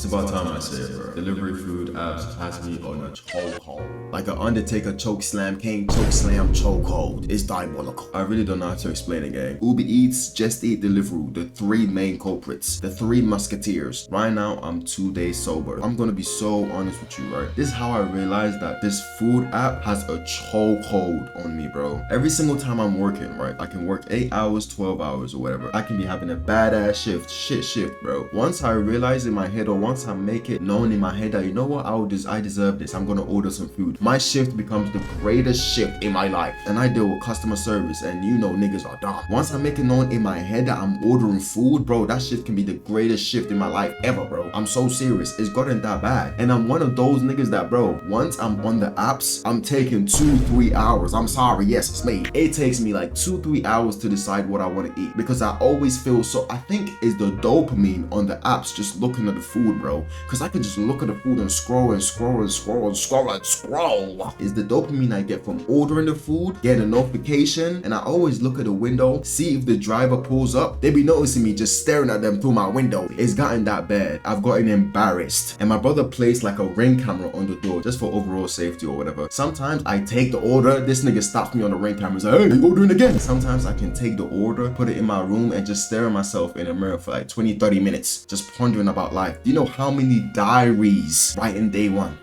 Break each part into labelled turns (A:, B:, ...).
A: It's about time I say it, bro. Delivery food apps has me on a chokehold. Like an Undertaker choke slam, Kane choke slam, chokehold. It's diabolical. I really don't know how to explain it, gang. Uber Eats, Just Eat, Deliveroo, the three main culprits, the three musketeers. Right now, I'm 2 days sober. I'm gonna be so honest with you, right? This is how I realized that this food app has a chokehold on me, bro. Every single time I'm working, right? I can work 8 hours, 12 hours, or whatever. I can be having a badass shift, shit shift, bro. Once I realize in my head, or once I make it known in my head that, you know what, I deserve this, I'm gonna order some food, my shift becomes the greatest shift in my life. And I deal with customer service, and you know niggas are dumb. Once I make it known in my head that I'm ordering food, bro, that shift can be the greatest shift in my life ever, bro. I'm so serious. It's gotten that bad. And I'm one of those niggas that, bro, once I'm on the apps, I'm taking 2-3 hours. I'm sorry, yes, it's me. It takes me like 2-3 hours to decide what I want to eat, because I always feel so, I think it's the dopamine on the apps just looking at the food, bro. Because I can just look at the food and scroll and scroll and scroll and scroll and scroll. It's the dopamine I get from ordering the food, getting a notification, and I always look at the window, see if the driver pulls up. They be noticing me just staring at them through my window. It's gotten that bad. I've gotten embarrassed. And my brother placed like a ring camera on the door just for overall safety or whatever. Sometimes I take the order, this nigga stops me on the ring camera and says, hey, you ordering again? Sometimes I can take the order, put it in my room, and just stare at myself in a mirror for like 20-30 minutes, just pondering about life. Do you know how many diaries writing day one?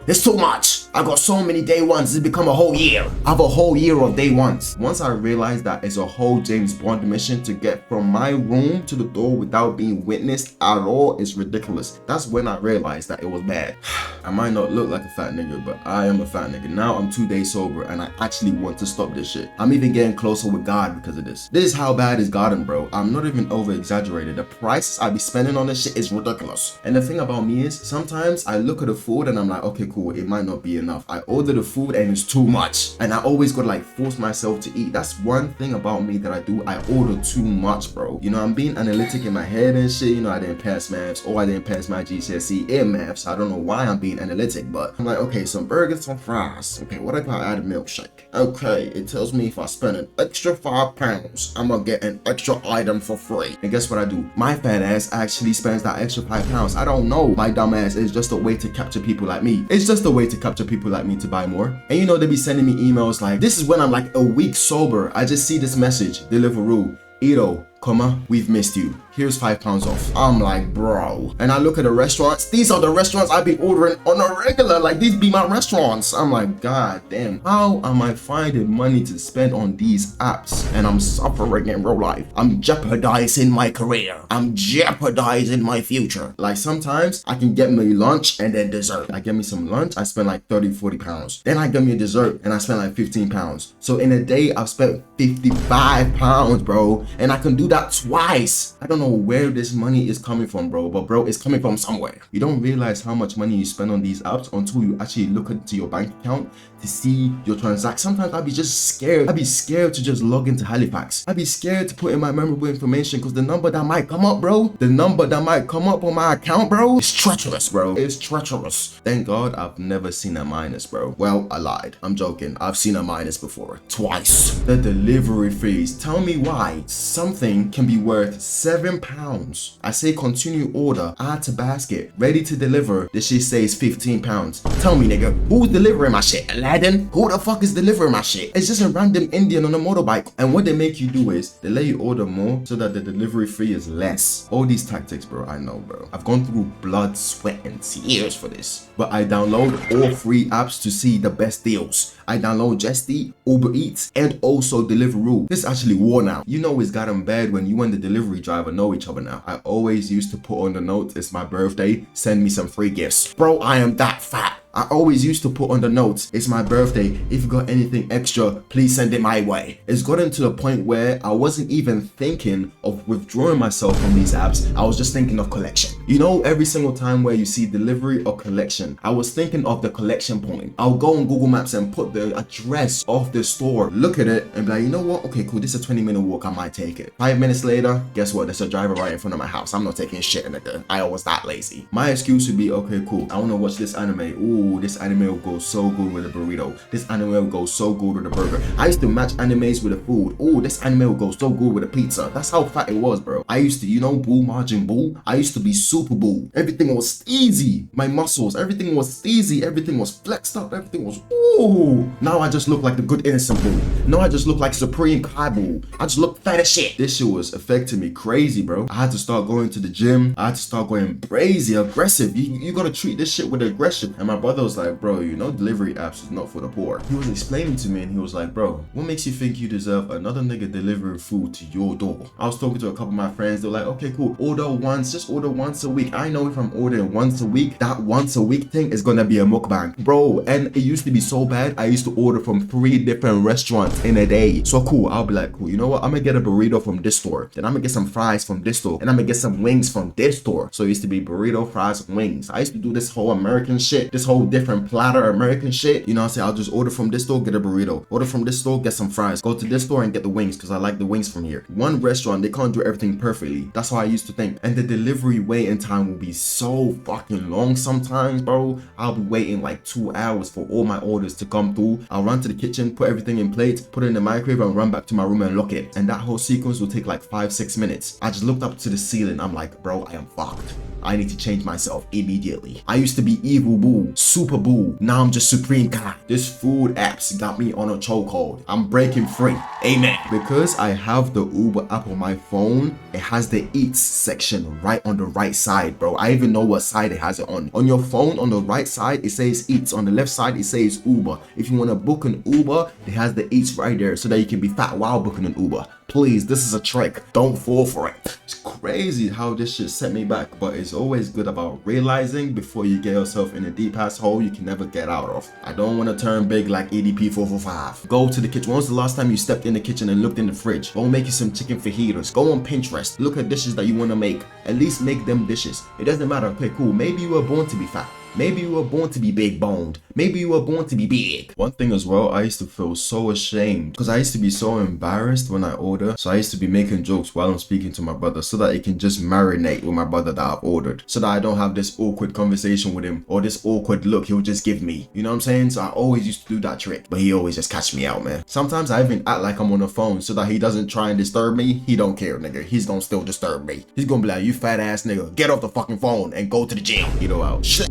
A: It's too much. I got so many day ones, it's become a whole year. I have a whole year of day ones. Once I realized that it's a whole James Bond mission to get from my room to the door without being witnessed at all, is ridiculous. That's when I realized that it was bad. I might not look like a fat nigga, but I am a fat nigga. Now I'm 2 days sober and I actually want to stop this shit. I'm even getting closer with God because of this. This is how bad it's gotten, bro. I'm not even over exaggerated. The prices I be spending on this shit is ridiculous. And the thing about me is, sometimes I look at the food and I'm like, okay, cool, it might not be enough. I order the food and it's too much. And I always gotta like force myself to eat. That's one thing about me that I do. I order too much, bro. You know, I'm being analytic in my head and shit. You know, I didn't pass maths, or I didn't pass my GCSE in maths. I don't know why I'm being analytic, but I'm like, okay, some burgers, some fries. Okay, what if I add a milkshake? Okay, it tells me if I spend an extra £5, I'm gonna get an extra item for free. And guess what I do? My fat ass actually spends that extra £5. I don't know. My dumb ass is just a way to capture people like me. It's just a way to capture people like me to buy more. And you know, they be sending me emails like, this is when I'm like a week sober. I just see this message, Deliveroo, Ito, we've missed you. Here's £5 off. I'm like, bro. And I look at the restaurants. These are the restaurants I be ordering on a regular. Like, these be my restaurants. I'm like, god damn. How am I finding money to spend on these apps? And I'm suffering in real life. I'm jeopardizing my career. I'm jeopardizing my future. Like, sometimes I can get me lunch and then dessert. I get me some lunch, I spend like 30-40 pounds. Then I get me a dessert and I spend like 15 pounds. So in a day, I've spent 55 pounds, bro. And I can do that twice. I don't know where this money is coming from, bro, but bro, it's coming from somewhere. You don't realize how much money you spend on these apps until you actually look into your bank account to see your transactions. Sometimes I'd be just scared. I'd be scared to just log into Halifax. I'd be scared to put in my memorable information because the number that might come up, bro, the number that might come up on my account, bro, is treacherous, bro. It's treacherous. Thank God I've never seen a minus, bro. Well, I lied. I'm joking. I've seen a minus before. Twice. The delivery fees. Tell me why something can be worth £7. I say continue order, add to basket, ready to deliver. This shit says £15. Tell me, nigga, who's delivering my shit? Aladdin? Who the fuck is delivering my shit? It's just a random Indian on a motorbike. And what they make you do is they let you order more so that the delivery fee is less. All these tactics, bro, I know, bro. I've gone through blood, sweat, and tears for this. But I download all free apps to see the best deals. I download Just Eat, Uber Eats, and also Deliveroo. This is actually war now. You know it's gotten bad when you and the delivery driver know each other now. I always used to put on the note, it's my birthday, send me some free gifts. Bro, I am that fat. I always used to put on the notes, it's my birthday, if you got anything extra, please send it my way. It's gotten to the point where I wasn't even thinking of withdrawing myself from these apps. I was just thinking of collection. You know, every single time where you see delivery or collection, I was thinking of the collection point. I'll go on Google Maps and put the address of the store, look at it and be like, you know what? Okay, cool, this is a 20-minute walk, I might take it. 5 minutes later, guess what? There's a driver right in front of my house. I'm not taking shit, nigga. I was that lazy. My excuse would be, okay, cool, I wanna watch this anime. Ooh, ooh, this anime will go so good with a burrito. This anime will go so good with a burger. I used to match animes with the food. Ooh, this anime will go so good with a pizza. That's how fat it was, bro. I used to, you know, Boo Margin Boo? I used to be super Boo. Everything was easy. My muscles, everything was easy. Everything was flexed up. Everything was, ooh. Now I just look like the good innocent Boo. Now I just look like Supreme Kai Boo. I just look fat as shit. This shit was affecting me crazy, bro. I had to start going to the gym. I had to start going crazy, aggressive. You gotta treat this shit with aggression. And my brother was like, bro, you know, delivery apps is not for the poor. He was explaining to me and he was like, bro, what makes you think you deserve another nigga delivering food to your door? I was talking to a couple of my friends. They're like, okay, cool. Order once, just order once a week. I know if I'm ordering once a week, that once a week thing is gonna be a mukbang, bro. And it used to be so bad. I used to order from 3 different restaurants in a day. So cool. I'll be like, cool, you know what? I'm gonna get a burrito from this store. Then I'm gonna get some fries from this store. And I'm gonna get some wings from this store. So it used to be burrito, fries, and wings. I used to do this whole American shit, this whole different platter American shit. You know what I'm saying? I'll just order from this store, get a burrito. Order from this store, get some fries. Go to this store and get the wings because I like the wings from here. One restaurant, they can't do everything perfectly. That's how I used to think. And the delivery waiting time will be so fucking long sometimes, bro. I'll be waiting like 2 hours for all my orders to come through. I'll run to the kitchen, put everything in plates, put it in the microwave and run back to my room and lock it. And that whole sequence will take like 5-6 minutes. I just looked up to the ceiling. I'm like, bro, I am fucked. I need to change myself immediately. I used to be evil Boo, super Boo. Now I'm just Supreme Kai. This food apps got me on a chokehold. I'm breaking free. Amen. Because I have the Uber app on my phone, it has the Eats section right on the right side, bro. I even know what side it has it on. On your phone, on the right side, it says Eats. On the left side, it says Uber. If you want to book an Uber, it has the Eats right there so that you can be fat while booking an Uber. Please, this is a trick. Don't fall for it. It's crazy how this shit set me back, but it's always good about realizing before you get yourself in a deep ass hole you can never get out of. I don't want to turn big like EDP 445. Go to the kitchen. When was the last time you stepped in the kitchen and looked in the fridge? Go make you some chicken fajitas. Go on Pinterest. Look at dishes that you want to make. At least make them dishes. It doesn't matter. Okay, cool. Maybe you were born to be fat. Maybe you were born to be big boned. Maybe you were born to be big. One thing as well, I used to feel so ashamed because I used to be so embarrassed when I order. So I used to be making jokes while I'm speaking to my brother so that it can just marinate with my brother that I've ordered. So that I don't have this awkward conversation with him or this awkward look he'll just give me. You know what I'm saying? So I always used to do that trick. But he always just catch me out, man. Sometimes I even act like I'm on the phone so that he doesn't try and disturb me. He don't care, nigga. He's gonna still disturb me. He's gonna be like, you fat ass nigga, get off the fucking phone and go to the gym. You know, out. Shit.